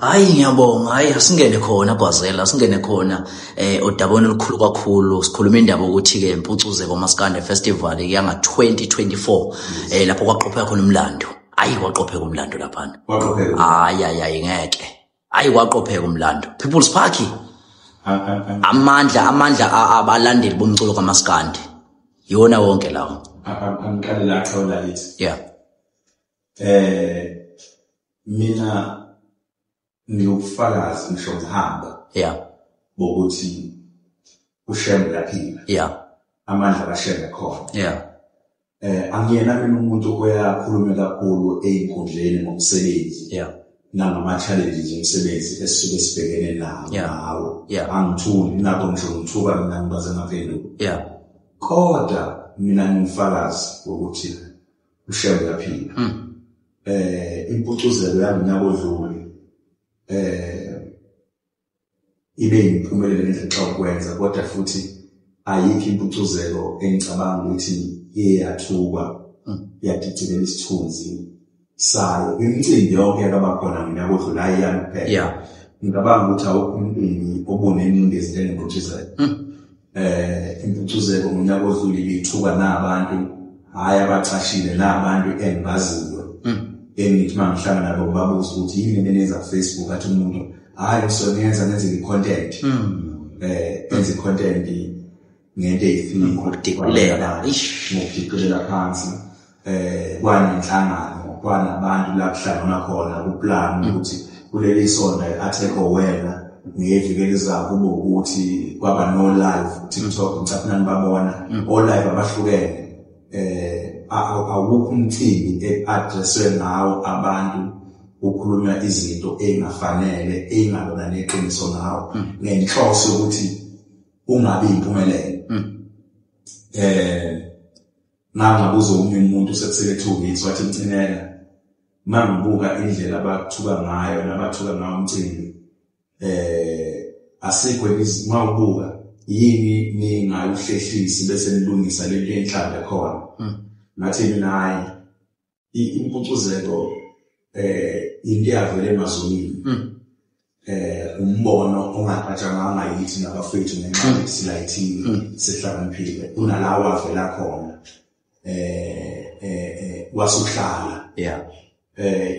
Hayi ngiyabonga, hayi asingene khona Gwazela, asingene khona odabona olukhulu kakhulu. Sikhuluma indaba ukuthi ke impucuze komaskande festival yanga 2024 lapho kwaqopheka khona umlando. Hayi kwaqopheka umlando lapha. Kwaqopheka. Hayi ngeke. Hayi kwaqopheka umlando. People's Park. Amandla abalandeli bomculo kaMaskandi. Yona wonke lawo. Angiqale la xawula lithi. Yeah. Mina ngiyokufakaza ngisho ngihamba. Yeah. Bokuthi uShem laphila. Yeah. Amandla kaShem khona. Yeah. Angiyena mina umuntu oyakhuluma kakhulu einkundleni ngomsebenzi. Yeah. Nangama challenges emsebenzi esisuke sibhekene nawo. Yeah. Angithuli nabo ngisho ngithuka mina ngibaze ngaphenduka. Yeah. Kodwa mina ngifakazi ukuthi uShem laphila. Impucuzelo yami nakodluli ibe impumelelo ngendlela ukwenza, kodwa futhi ayikho impucuzelo engicabanga ukuthi iyathuka yadicilela isithunzi sayo. Imicimbi yonke abakhona mina kodlula ayiyami kuphela. Yeah. Ngicabanga ukuthi awukho umuntu oboneni ngezinto ezimpucuzelo. Impucuzelo mina kodlula ithuka nabantu hayi abacashile nabantu engibaziyo. Engithi mangihlangana nabo babuza ukuthi yini nenza Facebook athi umuntu hayi nenze i-content. Enze i-content ngento eyifika ngokudicilela phansi. Kwanenhlangano kwanabantu la kuhlangana khona kuplan ukuthi kuleli sonto atheko wena ngeviki elizayo kube ukuthi kwaba no live TikTok ngicabanga babona all live abahlukene. Awukho umthimbi addresswe ngawo abantu ukukhuluma izinto engafanele engalona neqiniso ngawo ngenhloso ukuthi ungabi impumelelo. Nangabuza umuntu sekusele 2 weeks wathi Mcinela mangibuka indlela abathuka ngayo nabathuka ngayo umcimbi asikho mawubuka yini ningayihlehlisi bese nilungisa lento enhlambe khona. Ngathi mina hayi impucuzelo into yavele emazulwini. Umbono ongaqatshanganga yithi nabafethu ngenxa silayithile sihlakaniphile kunalawo avela khona wasuhlala. Yeah.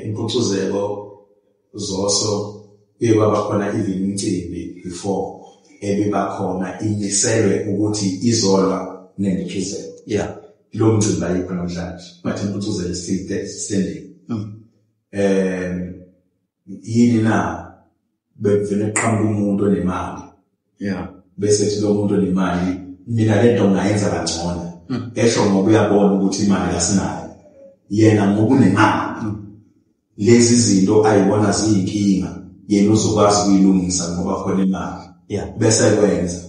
Impucuzelo zoso kwaba khona even imicimbi before ebebakhona inyiselwe ukuthi izola nempucuzelo. Yeah. Lo mcimbi ayikho namhlanje but impucuzelo still standing. Yini na bevele qhamuka umuntu onemali. Yeah. Bese thi lo muntu onemali mina lento ngayenza kangcono. Esho ngoba uyabona ukuthi imali asinayo. Yena ngoba unemali. Lezi zinto ayibona ziyinkinga yena uzokwazi ukuyilungisa ngoba khona imali. Yeah. Bese kwenza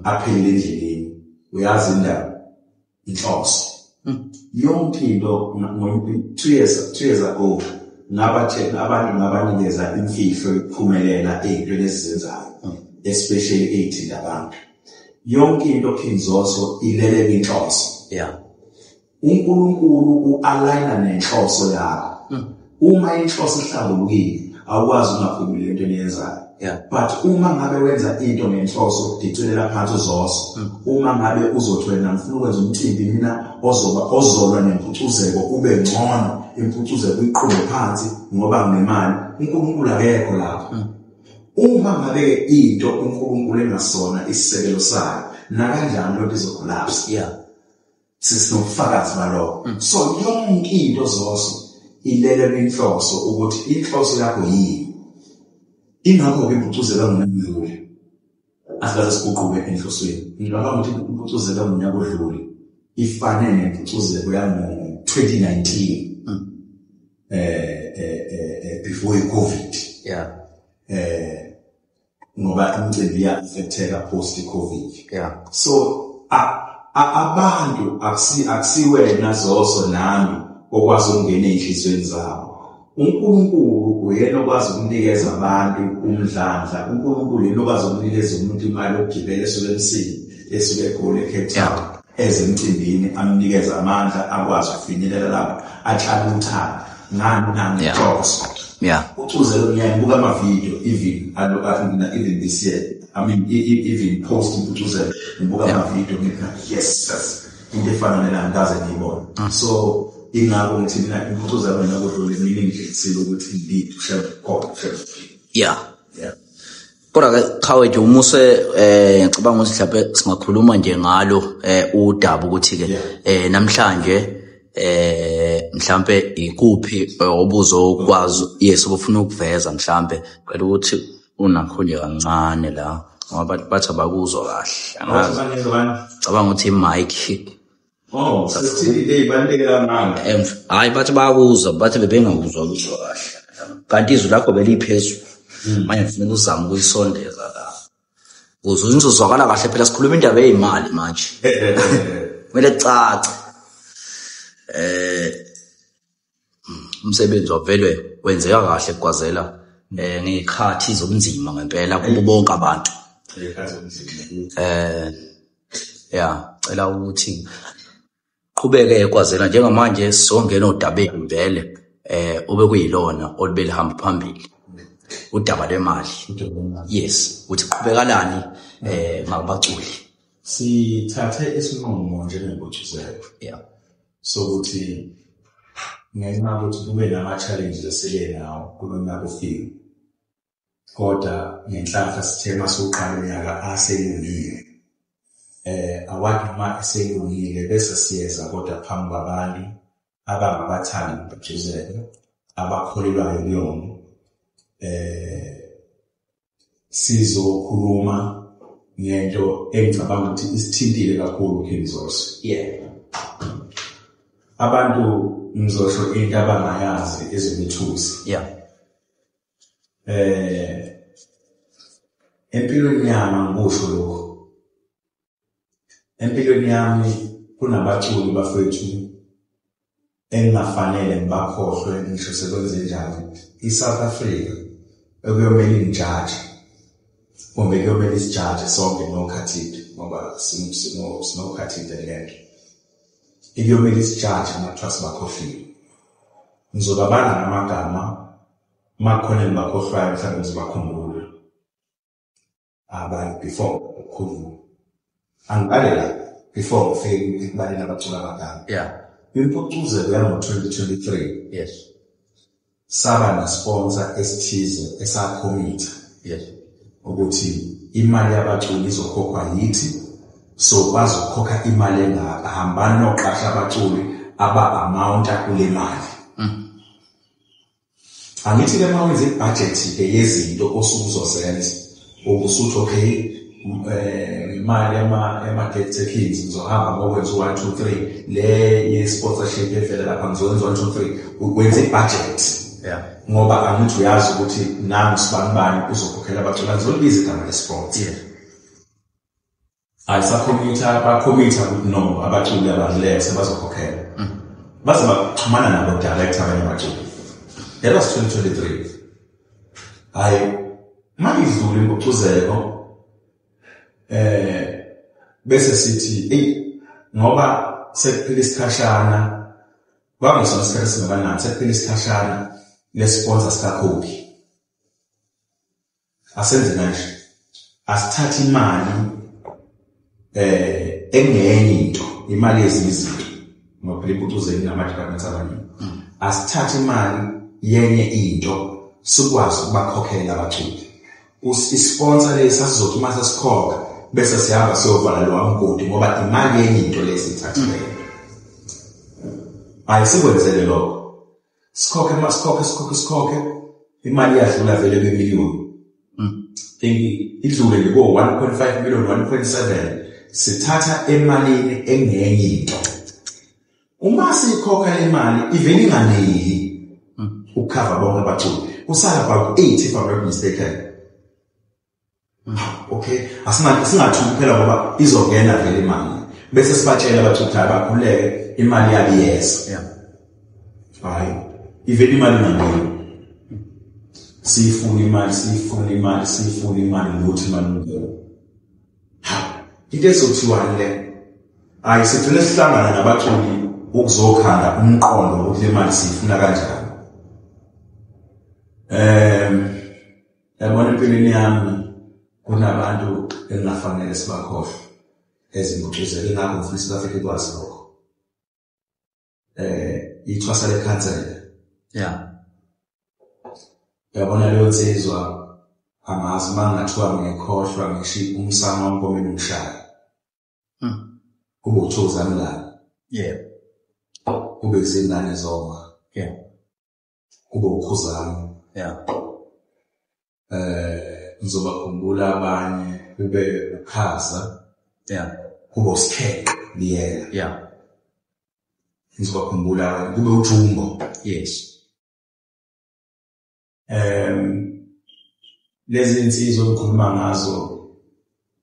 aphele endleleni. Uyazi indaba inhloso. Yonke into 2 years ago abantu ngabanikeza imfihlo yokuphumelela ezintweni ezizenzayo, especially eyithinta abantu. Yonke into Kinzoso ilele inhloso. Yeah. uNkulunkulu ualigna nenhloso yakho. Uma inhloso ihlambulukile awukwazi ungaphumeleli into eniyenzayo. Yeah. But uma ngabe wenza into ngenhloso udicelela phansi uzoso. Uma ngabe uzothi wena ngifuna ukwenza umcimbi mina ozolwa nempucuzeko ube ngcono impucuzeko iqhube phansi ngoba nginemali, uNkulunkulu akekho lapho. Uma ngabe into uNkulunkulu engasona isisekelo sayo na kanjani lonto izocollapse. Yeah. Sisinofakazi balokho. So yonke into zoso ilele inhloso ukuthi inhloso yakho yini. Ingakho impucuzelo ngendlule asikaze siguquke enhlosweni. Ngicabanga ukuthi impucuzelo ngonyaka odlule ifane nempucuzelo yango 2019 before iCovid. Yeah. Ngoba imicimbi ya-affecteka post-Covid. Yeah. So abantu akusiwena zoso nami okwazi ukungena ey'nhliziyweni zabo. uNkulunkulu uyena okwazi ukunikeza abantu umdlandla. uNkulunkulu yena okwazi ukunikeza umuntu imali yokugibela esuke emsini esuke eGoli eCape Town ezemcimbini amnikeza amandla akwazi ukufinyelela lapho ahlala uthando. ngani jokes. Yeah. Ucuzeko ngiyayibuka ama-video even this year. I mean, even posting Ucuzeko ngibuka ama-video ngithi yes, into efana nena ngikaze ngiyibona. So ingakho ngithi mina Ucuzeko mina kodwa le meaning ngisilo ukuthi indeed shall God. Yeah. Kodwa ke Khawethu umuse ngicabanga ukuthi mhlawumbe singakhuluma nje ngalo udaba ukuthi ke namhlanje mhlambe ikuphi obuzokwazi yes ubufuna ukuveza mhlambe qela ukuthi unakho nje kancane la ngoba bathi abakuzwa kahle ngicabanga ukuthi imic sesithi leyibaleka manje hayi bathi bayakuzwa bathi bebengakuzwa kahle kanti izwi lakho beliphezulu manje kufanele uzame ukuyisondeza la ukuze uzozwakala kahle phela sikhuluma indaba yezimali manje kumele cace umsebenzi wavelwe wenzeka kahle eGwazela ngekhathi zobunzima ngempela kubo bonke abantu cela ukuthi qhubeke eGwazela njengamanje songena odabeni vele ube kuyilona olubelihamba phambili udaba lwemali yes uthi qhubekalani ngabaculi sithathe isinqumo njengengotshuzeko so ukuthi ngenxa yokuthi kube nama-challenges esele nawo kulo nyaka ufike kodwa ngenhlanhla sithe masuqala unyaka aselungile awakhe ma eselungile bese siyeza kodwa phambi kwabantu abangabathandi ngotshuzeko abakholelwayo kuyona sizokhuluma ngento engicabanga ukuthi isithintile kakhulu Kingsource. Abantu ngizosho into abangayazi ezomithusi. Empilweni yami ngisho lokho. Empilweni yami kunabaculi bafethu engafanele ngibakhohlwe ngisho sekwenze njalo. ISouth Africa ekuyomela injaji kumbe kuyomela isijaji sonke nokhathide ngoba sinokhathide lento ikuyomela isijaji natrust bakhohlile ngizobabala namagama makhona engibakhohlwayo mhlawumbe ngizobakhumbula abantu before ukukhuluma angibalela before ngifike ukubalela abaculi abadala impucuko yango 2023 saba na-sponsor esithize esakhomitha ukuthi imali yabaculi izokhokhwa yithi so kwazi ukukhokha imali engaka hambani noqasha abaculi aba-amounta kule mali angithi le mali ibudget yezinto osukuzozenza ukusuthi okay imali yama-takings ngizohamba ngokwenza 1 2 3 le ye-sponsorship evela lapha ngizokwenza 1 2 3 ukwenza ibudget ngoba angithi uyazi ukuthi nangu sibanibani uzokhokhela abaculi ngizolibiza igama le-sport bakhomitha ukuthi no abaculi abadlulele sebazokhokhela baze baxhumana nabo director abanye abaculi that was 2023 hayi ma idlule impucuzeko bese sithi ngoba sekuphila isikhashana kwangisona isikhathi singakanani sekuphila isikhashana le-sponsor sikaKhobi asenze kanje asithathe imali engenye into imali yezinye izinto ngoba phela impucuzeko inama-departments abaningi asithathe imali yenye into sikwazi ukubakhokhela abaculi isponsor lesi asizothi uma sesikhokha bese siyahamba siyovala lowa mgodi ngoba imali yenye into lesiyithathileyo ayisikwenzele lokho sikhokhe imali yadlula vele kwemiliyoni idlule ko 1.5 million 1.7 sithatha emalini engenye into uma sikhokha imali ivele inganeli ukhava bonke abaculi usala about 8 if I'm not mistaken okay asingathuki phela ngoba izongena vele imali bese sibatshela abaculi bakhuleke imali yabo yes hayi ivele imali inganeli sifuna imali nokuthi imali ngeke into ezothiwa le ayisifune sihlangana nabaculi ukuzokhanda umqondo ukuthi le mali sifuna kanjani Yabona empilweni yami kunabantu engafanele sibakhohlwe ezimbucuzela ingakho ngifuna sibafike kwazi lokho. Ithwasa lekhansela. Yeah. Yabona leyo nsizwa amazi mangathiwa ngekhohlwa ngisho umsamo wami ngishaya. Kube uthozana la. Yeah. Kube izingane zoma. Yeah. Kube ukhuzana. Yeah. Ngizobakhumbula abanye bebe ukhaza. Yeah. Kube usikheke liyela. Yeah. Ngizobakhumbula kube ujumbo. Yes. Lezi insizwa engikhuluma ngazo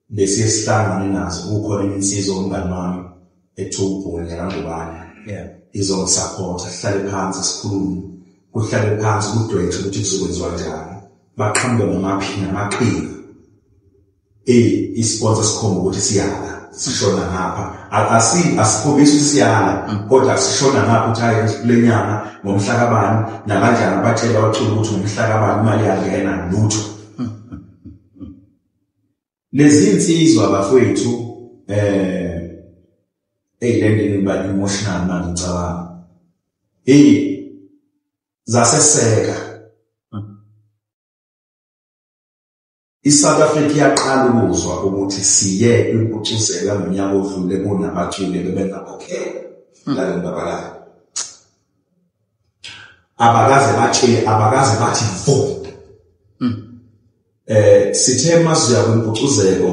bese sihlangane nazo kukhona insizwa umngani wami eThubhuni ngangubani. Yeah. Izongisupport sihlale phansi sikhulume kuhlale phansi kudwethe ukuthi kuzokwenziwa kanjani baqhamuke ngamaphina amaqhinga isponsor sikhomba ukuthi siyala sishona ngapha asikhombisi ukuthi siyala kodwa sishona ngapha ukuthi hayi kulenyanga ngomhla kabani nakanjani abatshela abaculi ukuthi ngomhla kabani imali yangena lutho. Lezi insizwa abafowethu eyilendeni ba emotional manje ngicabanga zaseseka iSouth Africa yaqala ukuzwa ukuthi siye impucuzela ngonyaka odlule kunabaculi bebengakhokhela la ndabala abakaze bathi vo. Sithe masiya kwimpucuzeko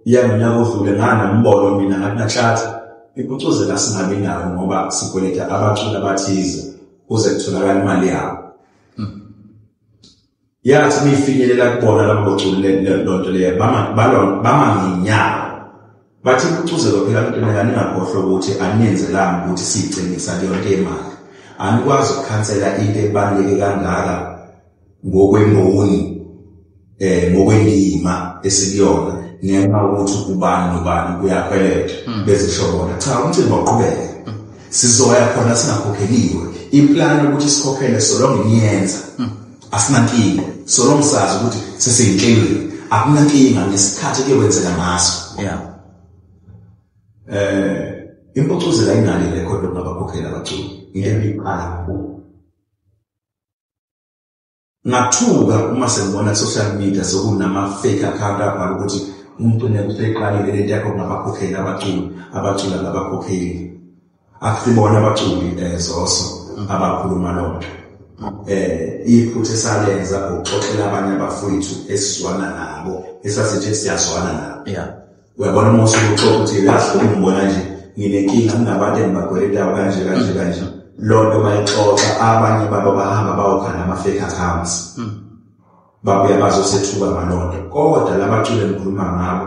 yangonyaka odlule ngana umbono mina ngathi nachatha impucuzela singabi nayo ngoba sikweleta abaculi abathize kuze kutholakala imali yabo. Yathi nifinyelela kubona labo baculi lonto leyo bamanginyaka bathi impucuzelo phela into ngani ngakhohlwa ukuthi aninzelanga ukuthi sicengisa leyo nto emali anikwazi ukukhansela into ebaleke kangaka ngokwemboni ngokwendima esikuyona ngenxa ukuthi ubani nobani kuyakweleta bezishobona cha umcimbi waqhubeka sizoya khona singakhokheliwe iplan ukuthi sikhokhele solonge niyenza asinankinga solonge sazi ukuthi sesiyinhlelweni akunankinga ngesikhathi kuyokwenzeka ngaso. Yeah. Impucuzela inali record ngabakhokhela abaculi ngebiqala ngathuka uma sengibona social media sokunama fake account abhala ukuthi umuntu nekuseqalile lento yakho ngabakhokhela abaculi abakhokheli akusibona abaculi zoso abakhuluma lonto iphuthe esalenza ukuxoxela abanye abafowethu esizwana nabo esasithi siyazwana nabo. Yeah. Uyabona umuntu uxoxa ukuthi yazi ngibona nje nginenkinga kunabantu engibagweleta kanje lonto bayixoxa abanye baba bahamba bayokhana ama-fake accounts babuya bazosethuka ngalonto kodwa labaculi engikhuluma ngabo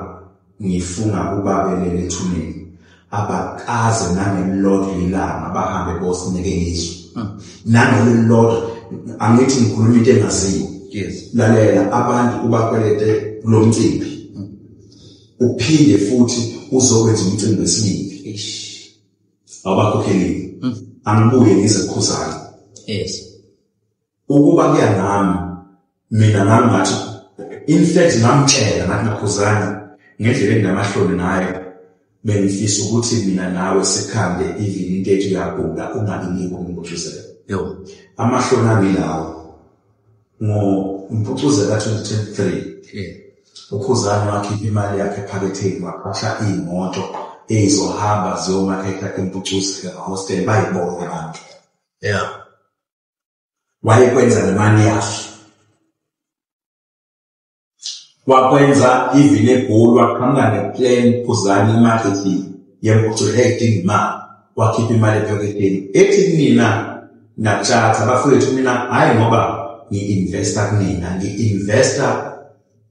ngifunga ubabelele ethuneni abakaze nangelilodwa ilanga bahambe bosineke izwi nangelilodwa angithi ngikhuluma into engaziwa. Yes. Lalela abantu ubakwelete kulo mcimbi uphinde futhi uzokwenza umcimbi wesibili awubakhokheli angibuye ngizekhuzana. Yes. Ukuba kuya nami mina ngangathi in fact ngamtshela ngathi nakhuzana ngendlela enginamahloni naye bengifisa ukuthi mina nawe sikhambe even into ethu yagula ungabinikho umpucuzela. Yo. Amahloni amilawo ngompucuzela 2023. Yeah. Ukhuzana wakhipha imali yakhe ephaketheni waqasha imoto ezizohamba ziyomakhetha impucuzela hostel bayibona abantu. Yeah. Wayekwenza nemali yakhe wakwenza even egoli waqhamuka neplan Khuzana imarketing yempucuzela edinga imali wakhipha imali ephaketheni ethi mina nachatha bafowethu mina hayi ngoba ngi-investor kunina ngi-investor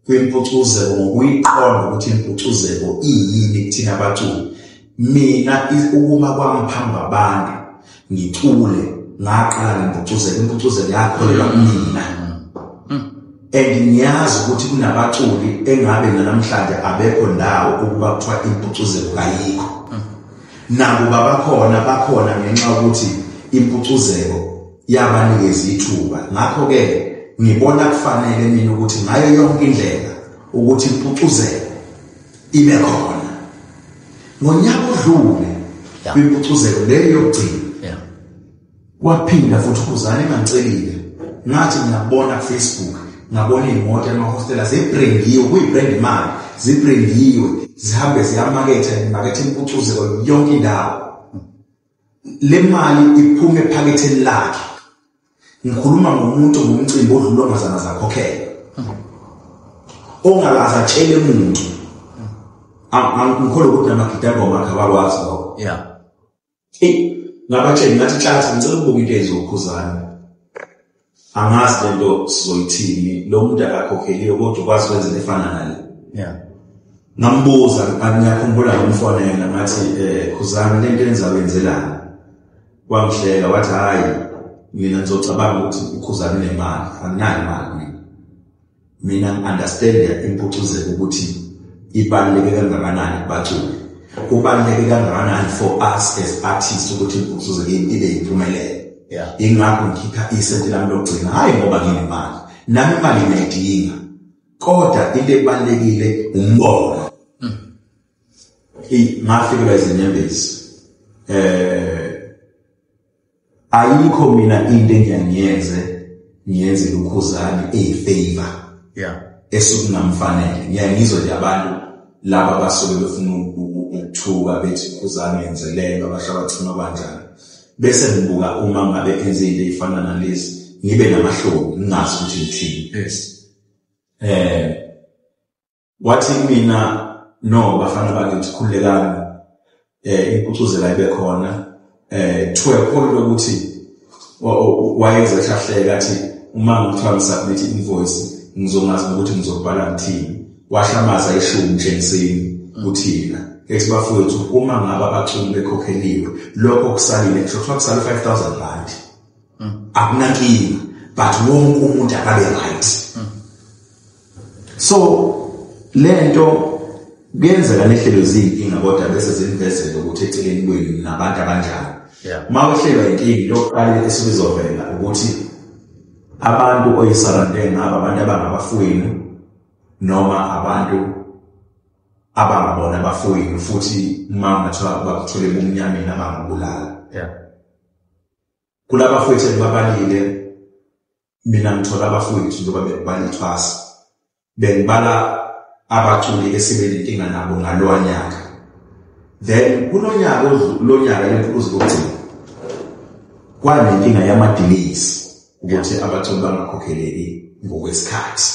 kwimpucuzelo ngokuyiqonda ukuthi impucuzelo iyini kuthina abaculi mina ukuma kwami phambi kwabantu ngicule ngaqala impucuzelo yakholelwa kumina and ngiyazi ukuthi kunabaculi engabe namhlanje abekho ndawo ukuba kuthiwa impucuzelo kayikho nabo bakhona ngenxa ukuthi impucuzelo yabanikeza ithuba ngakho ke ngibona kufanele mina ukuthi ngayo yonke indlela ukuthi impucuzelo ibe khona ngonyaka odlule kwimpucuzelo leyo yokugcina waphinda futhi uKhuzani engangicelile ngathi ngiyabona ku Facebook ngabona imoto emahostela zibringiwe kuyibrand imali zibringiwe zihambe ziyamakethe impucuzelo yonke indawo le mali iphume ephaketheni lakhe ngikhuluma ngomuntu ngomcimbi odlula ongazana zakhokhela ongalaza atshele umuntu angikholwa ukuthi namagida ngoma akabakwazi lokho ngabatshela ngathi tlatha ngicela ukubuka into ezokhuzana angazi lento sizoyithini lo muntu akakhokheliyo kodwa ukwazi ukwenza lefana nale ngambuza ngiyakhumbula ngomfonela ngathi Khuzani lento enzawenzelana wangihleka wathi hayi mina ngizocabanga ukuthi uKhuzani unemali anginayo imali mina understand impucuzelo ukuthi ibaluleke kangakanani kubaculi kubaluleke kangakanani for us as artists ukuthi impucuzelo ibe impumelelo ingakho ngikhipha isenti lami lokugcina hayi ngoba nginemali nami imali ngiyidinga kodwa into ebalulekile umbono ngafikelwa izinyembezi ayikho mina into engiyenze uKhuzani favor esukungamfanele ngiyangizwa nje abantu laba basuke befuna ukuthuka bethi uKhuzani yenzelelo abashawacima kanjani bese ngibuka uma ngabe enze into efana nalezi ngibe namahloni ngingazi ukuthi ngithini wathi mina no bafana bakithi khulekani impucuzela ibe khona to a point lokuthi wayenza shahleka athi uma ngithiwa ngisubmit invoice ngizongazi ukuthi ngizobhala ngithini washamaza ishumi njengisini uthina ethi bafowethu uma ngaba abaculi bekhokheliwe lokho kusalile kusho kuthiwa kusale 5,000 rand akunankinga but wonke umuntu akabe right so lento kuyenzeka nehlelo zinkinga kodwa bese zinvezela ukuthi eceleni kwenu nabantu abanjani mawuhlelwa inkingi lokuqala esibizovela ukuthi abantu oyisarande ngaba abantu abangabafowenu noma abantu abangabona abafowenu futhi uma ngathiwa bakuthole bomnyameni abangabulala kulabafowethu babalile mina ngithola abafowethu njengoba bengibalithwasa bengibala abaculi esibenenkinga nabo ngalonyaka then kulonyaka lempucuzo lokugcina kwanenkinga yama-delays ukuthi abaculi bangakhokheleki ngokwesikhathi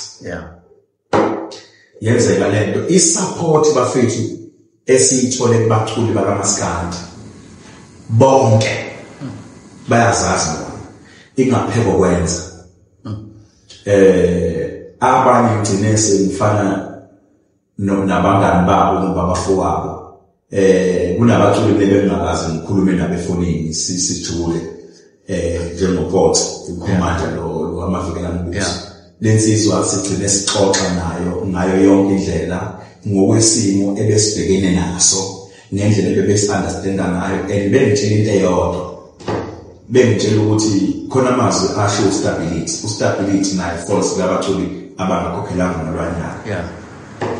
yenzeka lento isupport bafethu esiyithole kubaculi bakamaskandi bonke bayazazi bona ingapheko kwenza abanye ngcine semfana nabangani babo nabafowabo kunabaculi bebengakazi ngikhulume nabefonini sijule njengoport ukhomanda lo amavikela mbuso lensizwa sigcine sixoxa ngayo yonke indlela ngokwesimo ebesibhekene naso nendlela ebebesunderstanda ngayo and bengitshela into eyodwa bengitshela ukuthi khona amazwi asho ustability nayo false labaculi abangakhokhelanga ngalwanyaka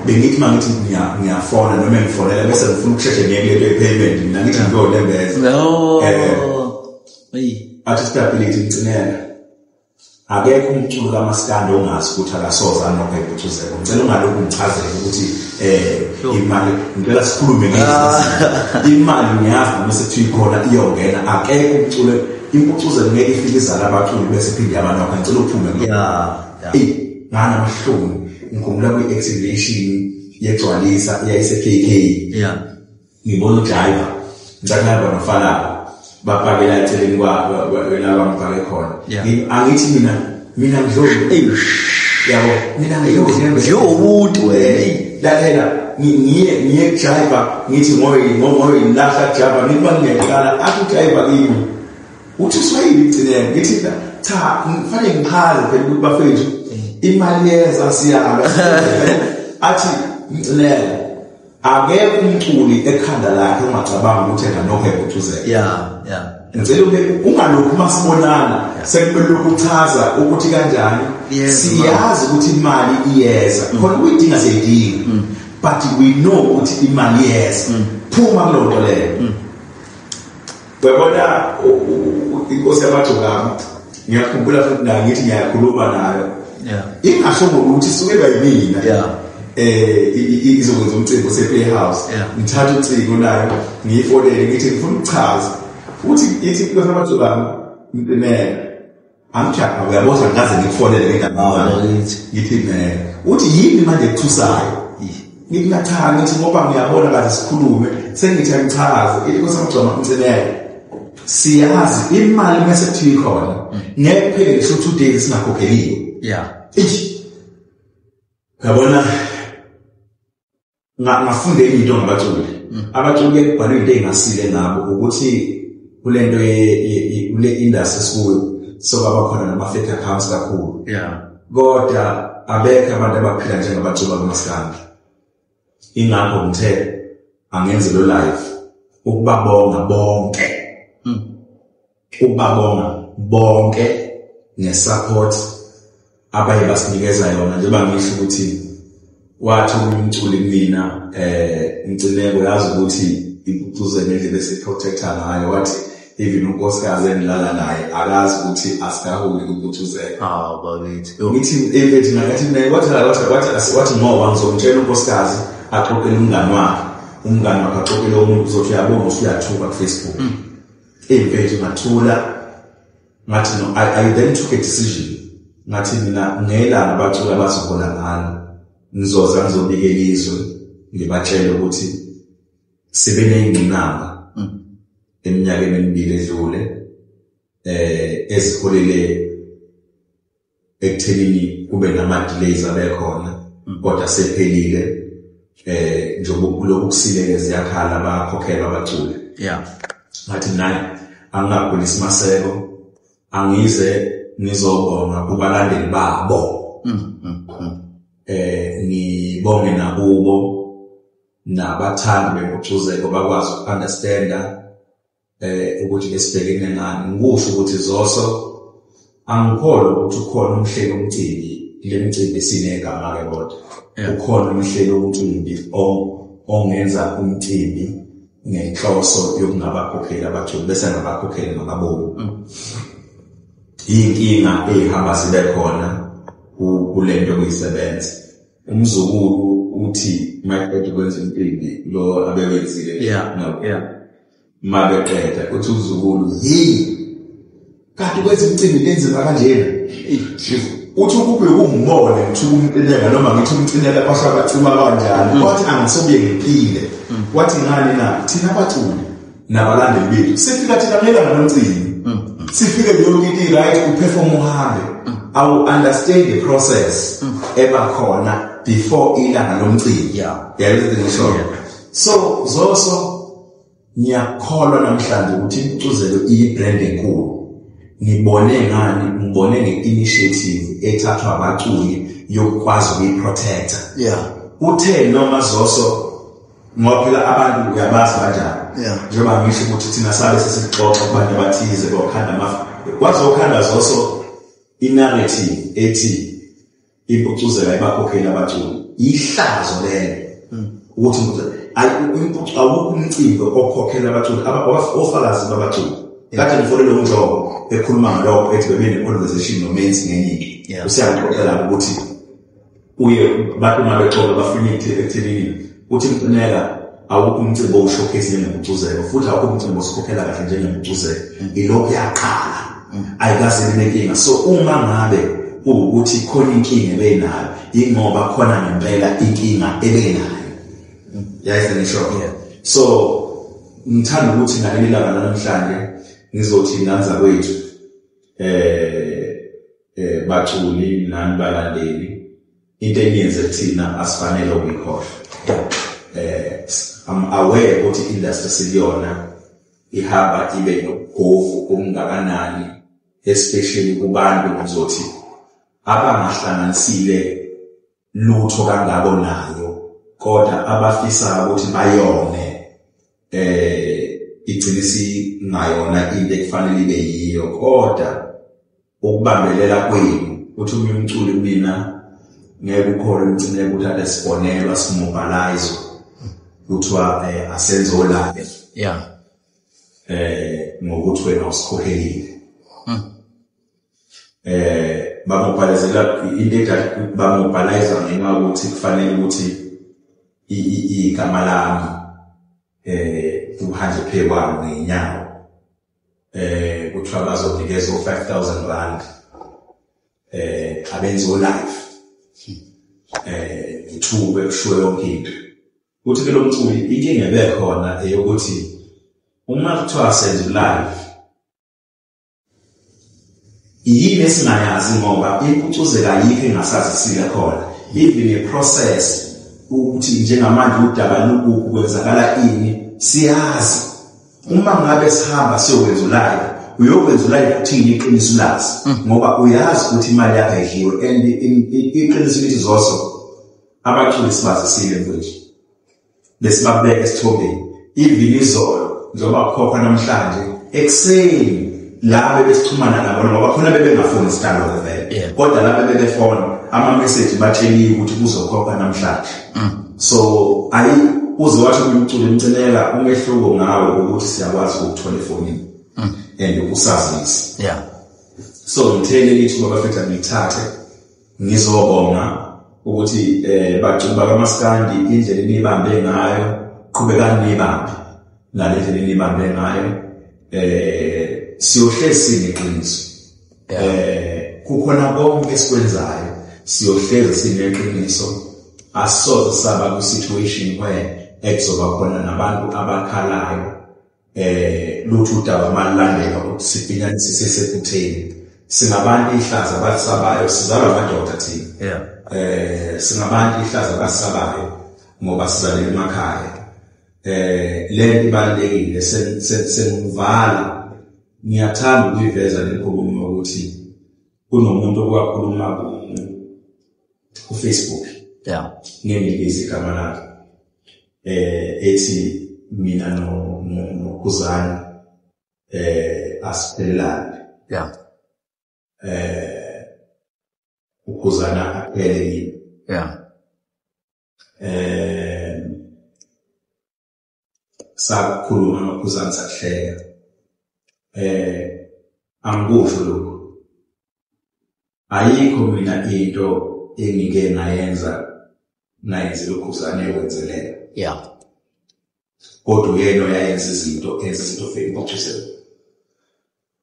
bengithi mangithi ngiyafona noma ngifonela bese ngifuna ukusheshe ngiyeke payment mina ngithi ngiyolembeza athi stability ngcinela akekho umculo kamaskandi ongazi ukuthi akasoza anokuyibuthuzelwa ngicela ungalokhu ngichazele ukuthi imali ngicela sikhulume ngezi imali ngiyazi noma sethi ikhona iyongena akekho umculo impucuzelo ngeke ifike izala abaculi bese phinde abanokho ngicela uphume ngana mahloni ngikhumbula kwi-activation yegcwalisa iyayise KK ngibona uJaiva ngicela nofana bapakela eceleni kwalaba mbhale khona angithi mina ngidlule yabo mina ngiyobuntu lalela ngiye Jaiva ngithi ngoyi lahla Jaiva ngiba ngiyaqala athi Jaiva kimi uthi swayini igcineke ngithi cha ngifane ngichaze phela ukuthi bafethu imali yeza siyaba athi ngicela akekho umculi ekhanda lakhe ungacabanga ukuthi enganokho ebuthuzelwa ngicela ungalokhu masibonana sekumele ukuchaza ukuthi kanjani siyazi ukuthi imali iyeza khona uyidinga seyidinga but we know ukuthi imali iyeza phuma kulonto leyo webona inkosi yamathukamu ngiyakhumbula futhi la ngithi ngiyakhuluma nayo ingasho ngokuthi suke bayimina izokwenza umcimbi ose-playhouse ngithatha ucingo nayo ngiyifonele ngithi ngifuna ukuchaza uthi ithi inkosi yamathukamu impimela angijapha uyabona ngaze ngikufonele ngithi uthi yini manje ekuthusayo ngithi ngachaza ngithi ngoba ngiyabona kaze sikhulume sengithi angichaze inkosi yamathukamu impimela siyazi imali mase kuthi khona ngeke phele ngisho 2 days singakhokheliwe yabona ngafunde into ngabaculi abaculi kubhalwe into engasile ngabo ukuthi kulento kule industry school soba khona nama fake accounts kakhulu kodwa abekho abantu abaphila njengabaculi bamaskandi ingakho ngithe angenze lo live ukubabonga bonke ukubabonga bonke nesupport abaye basinikeza yona njengoba ngisho ukuthi wathi umculi mina Incineko yazi ukuthi impucuze ngendlela esiprotecta ngayo wathi even unkosikazi endilala naye akazi ukuthi asikahuli ukuphuthuzeka bakithi ngithi ebethi ngathi naye wathi ngoba ngizomtshela unkosikazi axoxele umngani wakhe axoxele umuntu uzothi uyabona usuyathuka ku Facebook ebethi ngathula ngathi no I then took a decision ngathi mina ngelanga abaculi abazohola ngalo ngizoza ngizobikela izwe ngibatshela ukuthi sebeneyingqinamba eminyakeni emibili edlule eziholele ekuthenini kube nama delays abekhona kodwa sephelile njengoba lokhu kusileke ziyakhala bakhokhela abaculi ngathi naye angingagulisi maseko angize ngizobonga kubalandeli babo ngibonge nakubo nabathandi bempucuzeko bakwazi ukunderstanda ukuthi esibhekene ngani ngisho ukuthi Zoso angikholwa ukuthi ukhona umhlelo umcimbi le mcimbi sinegama ke kodwa ukhona umhlelo umcimbi ongenza umcimbi ngenhloso yokungabakhokhela abaculi bese ngabakhokhela ngamabomu inkinga ehamba sibe khona kulento kuyisebenza umzukulu uthi mayeqeda ukwenza impimbi lo abewenzile mabeqeda uthi uzukulu kanti kwenza imicimbi lenzima kanjena uthi ukube ungibone ngithi umcineka noma ngithi umcineka kwasha bacima kanjani wathi angisobuye ngempile wathi ngani na thina abaculi nabalandeli bethu sifika thina ngelanga lomcimbi sifike yonke into right uperform uhambe I will understand the process ebakhona before ilanga lomcimbi so Zoso ngiyakholwa namhlanje ukuthi impucuzelo iyi-brand enkulu ngibone nge-initiative ethathwa abaculi yokukwazi ukuyiprotecta uthe noma Zoso ngoba phela abantu uyabazi kanjani njengoba ngisho ukuthi thina sabe sesixoxa kubantu abathize bokhanda kwazokhanda Zoso inarrative ethi impucuzela ibakhokhela abaculi ihlazo lelo ukuthi awukho umcimbi okhokhela abaculi ofakazi babaculi kade ngifolele umjobo ekhuluma ngalokho ethi bebene conversation nomenzi ngenyiki usiyaqoqela ukuthi uye bathi mabexoxa bafuna ekuthenini uthi Incineka awukho umcimbi oshowcase ngempucuzelo futhi awukho umcimbi osikhokhela kahle njengempucuzelo ilokho yaqala ayikaze inenkinga so uma ngabe ukuthi khona inkinga ebenayo ingoba khona ngempela inkinga ebenayo yayisenisho so ngithanda ukuthi ngaleli langa namhlanje ngizothi nanza kwethu baculi nani balandeli into eniyenze kuthina asifanele ukuyikhohlwa I'm aware ukuthi industry siliyona ihamba ibe nogovu okungakanani especially kubantu ngizothi abangahlanganisile lutho kangako nayo kodwa abafisa ukuthi bayone igcina isingayona into ekufanele ibe yiyo, kodwa ukubambelela kwenu uthi umculi mina ngeke ukhona umcine ukuthatha isibonelo simobilize kuthiwa asenzo live ngokuthi wena usikhokheli bamobilizela into ethi bamobilize ngenxa ukuthi kufanele ukuthi igama lami uhambe phezulu ngenyanga kuthiwa bazonikeza u5,000 rand abenzo live ithuba kushiwo yonke into uthi ke lo mculi inkinga ebekhona eyokuthi uma kuthiwa senze live yini esingayazi ngoba impucuze kayikho engasazisile khona even a process ukuthi njengamanje udaba lokhu kwenzakala ini siyazi uma ngabe sihamba siyokwenza live uyokwenza live kuthini iqiniso lazi ngoba uyazi ukuthi imali yakho ayidliwe and iqiniso lithi zoso abaculi sibazisile mfowethu lesibabeka esithombeni even izolo njengoba kukhokha namhlanje ekseni laba besixhumana nabo ngoba khona bebengafuni isitalo vele kodwa laba bebefona ama message batsheliwe ukuthi kuzokhokha namhlanje so uze washo umculo emcinela umehluko ngawe ukuthi siyakwazi ukuthola efonini and ukusazisa so ngithele lithi bafethu ngithathe ngizobonga ukuthi baculi bakaMaskandi indlela enibambe ngayo qhubekani nibambe ngalendlela enibambe ngayo siyohlezi sineqiniso kukhona konke esikwenzayo siyohlezi sineqiniso asoze saba ku situation where ekuzoba khona nabantu abakhalayo lutho udaba malandela ukuthi sifinyanisise sekutheni singabantu ihlaza abasabayo sizalwa amadoda thina singabantu ihlaza abasabayo ngoba sizalela emakhaya lento ibalekile sengivala ngiyathanda ukuveza lenkulumo ukuthi kunomuntu okwakhuluma ku Facebook ngenikeza igama lakhe ethi mina noKhuzani asiphelelane uKhuzani aphele yini sakhuluma noKhuzani sahleka angikusho lokho ayikho mina into engike ngayenza nayenze uKhuzani ekwenzelela kodwa yena uyayenza izinto Facebook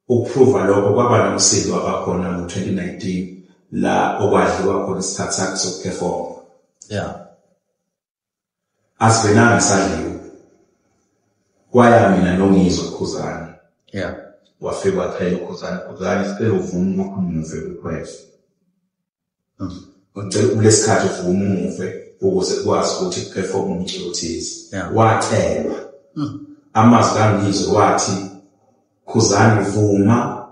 ukuprova lokho kwaba nomsindo abakhona ngo2019 la okwadliwa khona isikhathi sakhe sokuperform asibenanga sadliwe kwaya mina nongizwa uKhuzani wafika waphela uKhuzani sicela uvume umuve request ulesikhathi uvuma umuve ukuze ukwazi ukuthi perform umculo othize wathelwa amazwi kangizwe wathi Khuzani vuma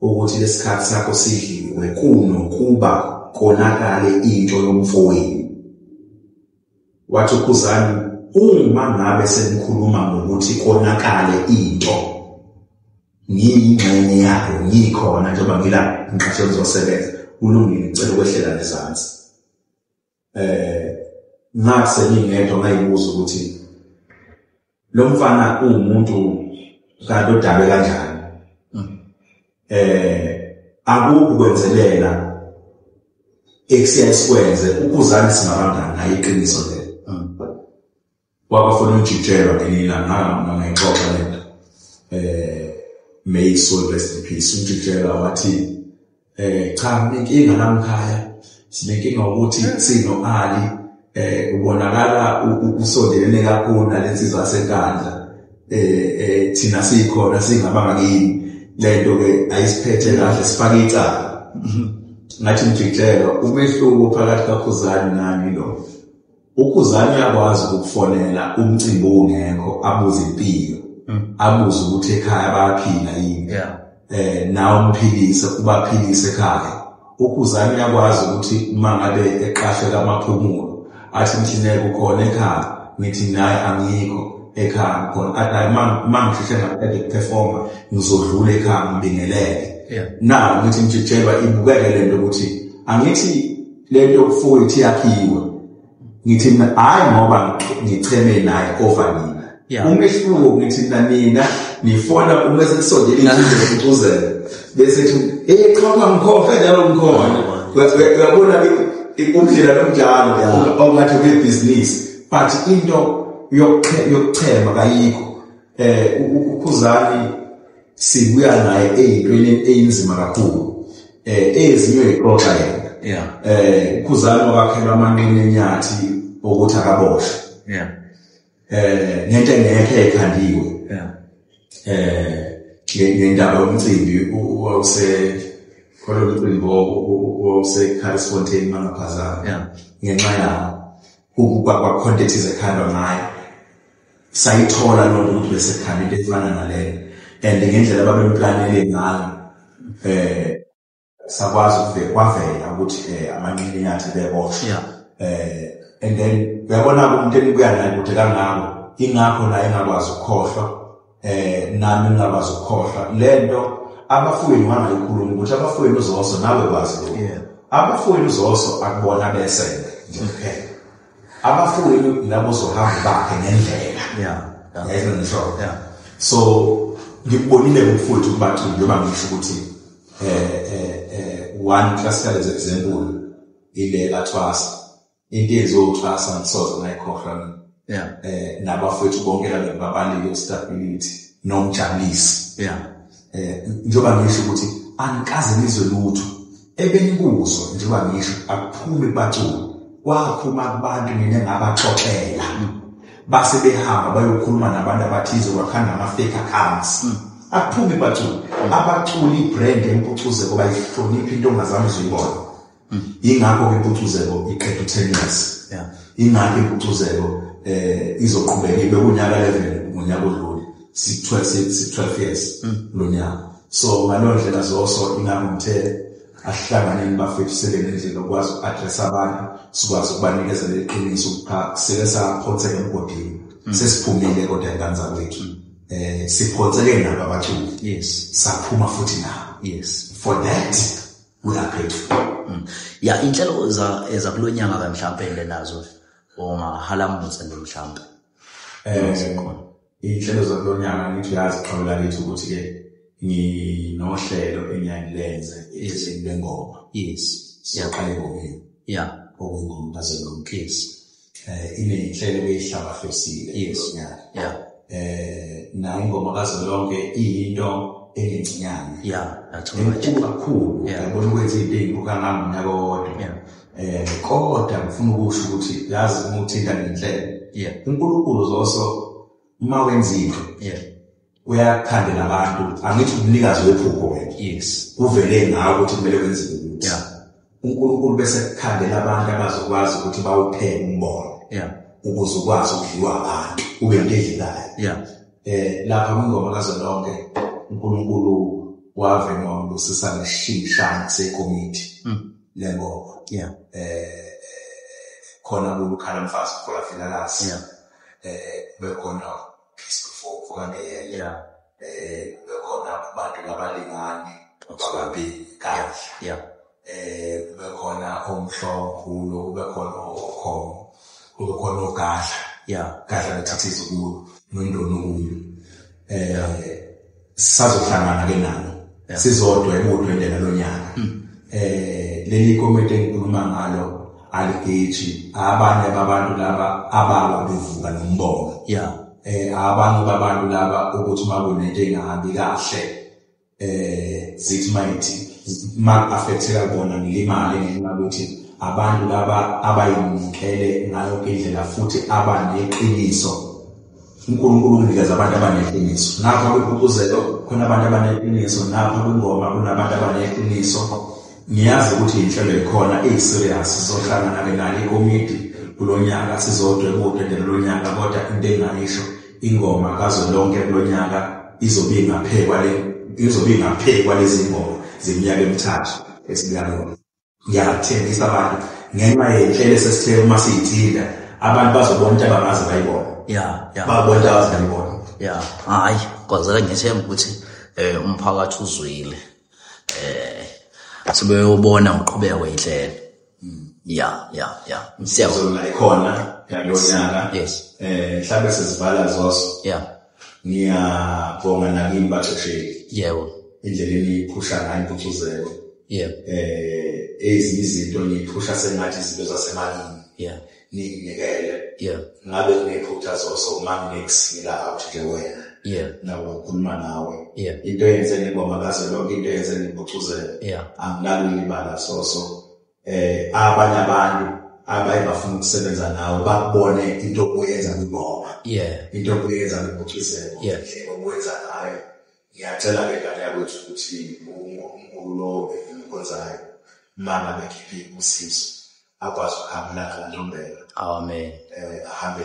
ukuthi lesikhathi sakho sidliwe kunokuba konakale into yomfowenu wathi uKhuzani uma ngabe senikhuluma ngokuthi konakale into ngiyingxenye yayo ngikhona njengoba ngila ngiqashe uzosebenza ulungile ngicela ukwehlela nezansi ngathi ngingedwa ngayibuza ukuthi lo mfana umuntu kanti udabe kanjani akukho kwenzelela ekuyakwenze uKhuzani singabangani naye iqiniso lelo wabafuna umjijelo ngelila ngayixoxa lento may soul rest in peace umjijelo wathi cha inkinga lamkhaya sinenkinga ukuthi sino Ali ubonakala usondelene kakhulu nalensizwa yasenkandla thina sikhona singabanga kini lento ke ayisiphethe kahle sifake icala ngathi umjijelo umehluko phakathi kaKhuzani nami lo uKhuzani yakwazi ukufonela umcimbi ongekho abuze impilo abuze ukuthi ekhaya bayaphila yini nawo umphilise kubaphilise ekhaya uKhuzani yakwazi ukuthi uma ngabe eqashe kamaphumulo athi mthineke ukhona ekhaya ngithi naye angikho ekhaya khona athi mangisheshe performa ngizodlula ekhaya ngibingelele na ngithi ngitshelwa ibukeke lento ukuthi angithi lento yokufowethu yakhiwe ngithi mina hayi ngoba ngicheme naye over mina umehluko ngithi mina nifona uma sekusondela into zokucuzela bese ethi xhoka ngikhohle njalo ngikhona uyabona indlela lomdlalo ongathi kuyibusiness but into yokuchema kayikho uKhuzani sibuya naye eyintweni eyinzima kakhulu ezinye ixoxa yena uKhuzani wakakhelwa amanqine enyathi ukuthi akaboshwe ngento engekho ekhandiwe ngendaba yomcimbi kololu mcimbi Carisfontein Mangaphazana ngenxa yawo kwa-content ezekhandwa ngayo sayithola loo nto ukuthi besekhanda into efana naleyo and ngendlela babemplanele ngayo sakwazi kwavela ukuthi amanqine enyathi beboshwe and then uyabona umuntu enibuya naye kude kangako ingakho naye engakwazi ukukhohlwa nami ngingakwazi ukukhohlwa lento abafowenu bangayikhuluma ukuthi abafowenu uZoso nawe kwazi lokho abafowenu uZoso akubona bese okay abafowenu labo zohamba bakhe ngendlela so ngibonile umfowethu kubathi njengoba ngisho ukuthi one classical example ile kaThwasa into ezothwasa ngisoze ngayikhohlwa nabafowethu bonke labo babalike stability nomjabulisi njengoba ngisho ukuthi anikaze nizwe lutho ebenikuzo njengoba ngisho akuphume bacula kwaphuma abantu mina ngabaxoxela base behamba bayokhuluma nabantu abathize wakhanda ama-fake accounts akuphume bacula abaculi ibrand empucuzeko bayihlonipha into ongazange uzuyibona ingakho ke impucuzeko iqeda 10 years ingakho impucuzeko izoqhubeka ibe unyaka 11 ngonyaka odlule si 12 years lo nyaka so ngalo ndlela Zoso ingangumthe ahlangane nabafethu sebenendlela ukwazi uaddress abantu sikwazi ukubanikeza leqiniso sike saphotheka emgodini sesiphumile kodwa ingane zakwethu siphotheke nabo abaculi saphuma futhi nabo for that we are grateful inhlelo eza kulonyaka ka mhlambe nazo ongahalamutsa nje mhlambe inhlelo zakulonyaka ngithi yaziqhawula lithi ukuthi ke nginohlelo engiyalenze lengoma siyaqala ngomini okungoma bazolonke inenhlelo eyihlaba fesile na ingoma kazolonke into engincinyane enkulu kakhulu yabona ukwenza into eyibuka ngaminyaka kodwa kodwa ngifuna ukusho ukuthi yazi uma uthinta ngenhlelo uNkulunkulu Zoso uma wenza into uyakhandela abantu angithi umnikazi wephupho wena uvele ngawo ukuthi kumele wenze ukuthi uNkulunkulu bese kukhandela abantu abazokwazi ukuthi bawupheke umbono ukuze ukwazi ukudliwa abantu ube into edlilayo lapha kwingoma kazolonke uNkulunkulu wavela ngosisa neshishana secommittee lengoma khona ukukhala mfazi khola Filalasi bekhona Fokangeyela bekhona abantu labalingani ababili kahle bekhona omhlophe bekhona okhomo bekhona ogadla gadla lethathiza kulo nondonukuyo sazohlangana ke nalo sizodwa ebudwendela lonyaka leli komiti engikhuluma ngalo aligeji abanye babantu laba ababa bevuka nombono abanye babantu laba ukuthi makunento engahambi kahle zithi mayithi affecteka bona ngilimali ngenxa yokuthi abantu laba abayinikele ngayo indlela futhi abaneqiniso uNkulunkulu unikeza abantu abaneqiniso napha kwephuzelo khona abantu abaneqiniso napha kwingoma kunabantu abaneqiniso ngiyazi ukuthi inhlelo ikhona serious sizohlangana ke nalo ikomiti kulonyaka sizodwa ebudendela lonyaka kodwa into engayisho ingoma kazolonke kulonyaka izobe ingaphekwa lezi ngoma zeminyaka emithathu esibuyana ngiyathembisa abantu ngenxa yenhlelo sesithe uma siyithinda abantu bazobona ukuthi abangaze bayibona Yeah. babona ngiyibona. Yeah. Hayi, kwazela ngiyethemba ukuthi umphakathi uzwile. Sebeyobona ngoqhubeka kwehlelo. Yeah. Siyabona ikhona yalonyaka. Yes. Mhlawumbe sezivala zoso. Yeah. Ngiyabonga nakini baxosheli. Yebo. Indlela eniphusha ngayo impucuzeko. Yeah. Ezinye izinto niphusha sengathi izinto zasemalini. Yeah. Ninikele. Yeah. Ngabe kunephutha zoso manginekusila out nje wena. Yeah. Nawo ukhuluma nawe. Yeah. Into yenze ngibomakaze lonke into yenze ngimpucuzeko. Yeah. Angilali libala soso. Abanye abantu abayibafuna ukusebenza nawe bakubone into oyenza ngingoma. Yeah. Into oyenza ngimpucuzeko. Yeah. Okwenza ngayo. Ngiyacela ke ngane yakwethu ukuthi ulo ukwenzayo mama bekhiphi usizo akwazi ukuhamba nakantombela. Amen. Ahambe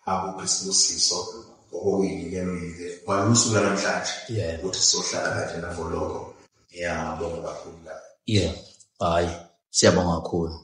akuphi isibusiso okuyinikelwe kwalusuku namhlanje. Yeah. Ukuthi sohlala kanje navoloko. Ngiyabonga kakhulu la. Yeah. Hayi, siyabonga kakhulu.